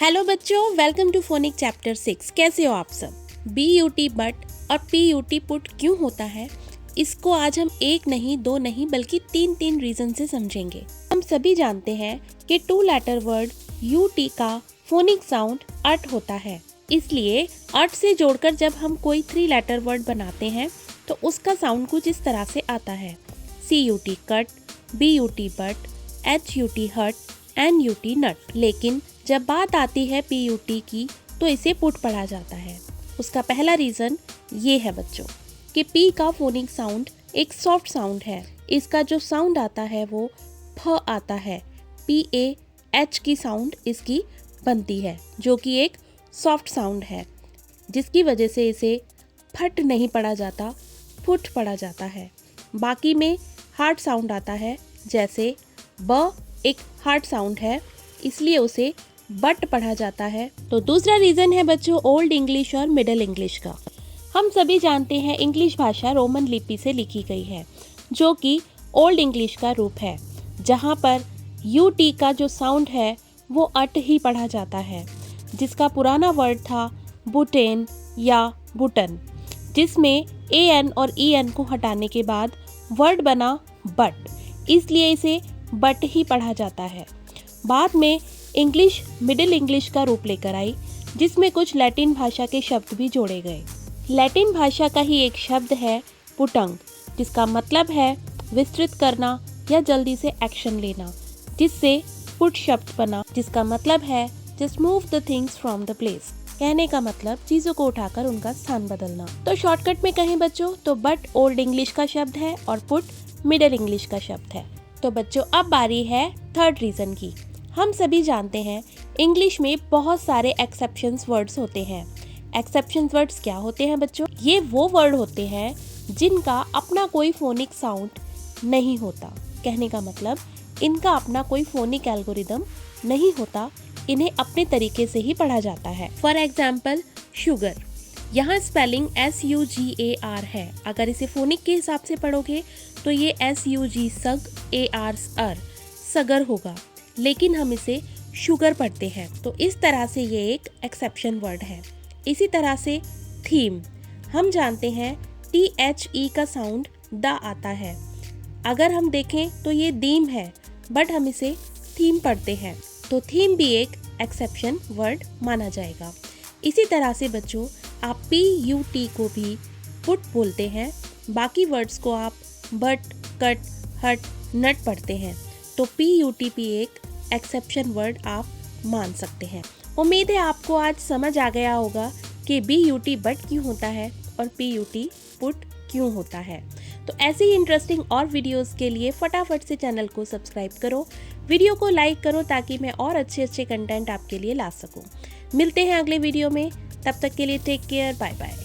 Hello बच्चों, welcome to phonic chapter 6। कैसे हो आप सब? BUT बट और PUT पुट क्यों होता है, इसको आज हम एक नहीं, दो नहीं, बल्कि तीन रीजन से समझेंगे। हम सभी जानते हैं कि 2 लेटर वर्ड UT का फोनिक साउंड अट होता है, इसलिए अट से जोड़कर जब हम कोई 3 लेटर वर्ड बनाते हैं तो उसका साउंड कुछ इस तरह से आता है: CUT cut, BUT but, HUT हट, NUT नट। लेकिन जब बात आती है PUT की तो इसे पुट पढ़ा जाता है। उसका पहला रीज़न ये है बच्चों कि P का फोनिक साउंड एक सॉफ्ट साउंड है। इसका जो साउंड आता है वो फ आता है। PAH की साउंड इसकी बनती है, जो कि एक सॉफ्ट साउंड है, जिसकी वजह से इसे फट नहीं पढ़ा जाता, फुट पढ़ा जाता है। बाकी में हार्ड साउंड आता है, जैसे ब एक हार्ड साउंड है, इसलिए उसे बट पढ़ा जाता है। तो दूसरा रीज़न है बच्चों ओल्ड इंग्लिश और मिडिल इंग्लिश का। हम सभी जानते हैं इंग्लिश भाषा रोमन लिपि से लिखी गई है, जो कि ओल्ड इंग्लिश का रूप है, जहाँ पर UT का जो साउंड है वो अट ही पढ़ा जाता है, जिसका पुराना वर्ड था बुटेन या बुटन, जिसमें AN और EN को हटाने के बाद वर्ड बना बट, इसलिए इसे बट ही पढ़ा जाता है। बाद में इंग्लिश मिडिल इंग्लिश का रूप लेकर आई, जिसमें कुछ लैटिन भाषा के शब्द भी जोड़े गए। लैटिन भाषा का ही एक शब्द है पुटंग, जिसका मतलब है विस्तृत करना या जल्दी से एक्शन लेना, जिससे पुट शब्द बना, जिसका मतलब है just move the things from the place. कहने का मतलब चीजों को उठाकर उनका स्थान बदलना। तो शॉर्टकट में कहें बच्चों तो बट ओल्ड इंग्लिश का शब्द है और पुट मिडिल इंग्लिश का शब्द है। तो बच्चों अब बारी है थर्ड रीजन की। हम सभी जानते हैं इंग्लिश में बहुत सारे एक्सेप्शंस वर्ड्स होते हैं। एक्सेप्शंस वर्ड्स क्या होते हैं बच्चों? ये वो वर्ड होते हैं जिनका अपना कोई फोनिक साउंड नहीं होता। कहने का मतलब इनका अपना कोई फोनिक एल्गोरिदम नहीं होता, इन्हें अपने तरीके से ही पढ़ा जाता है। फॉर एग्जाम्पल शुगर, यहाँ स्पेलिंग SUGAR है। अगर इसे फोनिक के हिसाब से पढ़ोगे तो ये SUG सग AR अर सगर होगा, लेकिन हम इसे शुगर पढ़ते हैं, तो इस तरह से ये एक एक्सेप्शन वर्ड है। इसी तरह से थीम, हम जानते हैं THE का साउंड द आता है। अगर हम देखें तो ये दीम है, बट हम इसे थीम पढ़ते हैं, तो थीम भी एक एक्सेप्शन वर्ड माना जाएगा। इसी तरह से बच्चों आप PUT को भी पुट बोलते हैं, बाकी वर्ड्स को आप बट, कट, हट, नट पढ़ते हैं, तो PUT भी एक एक्सेप्शन वर्ड आप मान सकते हैं। उम्मीद है आपको आज समझ आ गया होगा कि BUT बट क्यों होता है और PUT पुट क्यों होता है। तो ऐसे ही इंटरेस्टिंग और वीडियोस के लिए फटाफट से चैनल को सब्सक्राइब करो, वीडियो को लाइक करो, ताकि मैं और अच्छे कंटेंट आपके लिए ला सकूं। मिलते हैं अगले वीडियो में, तब तक के लिए टेक केयर, बाय बाय।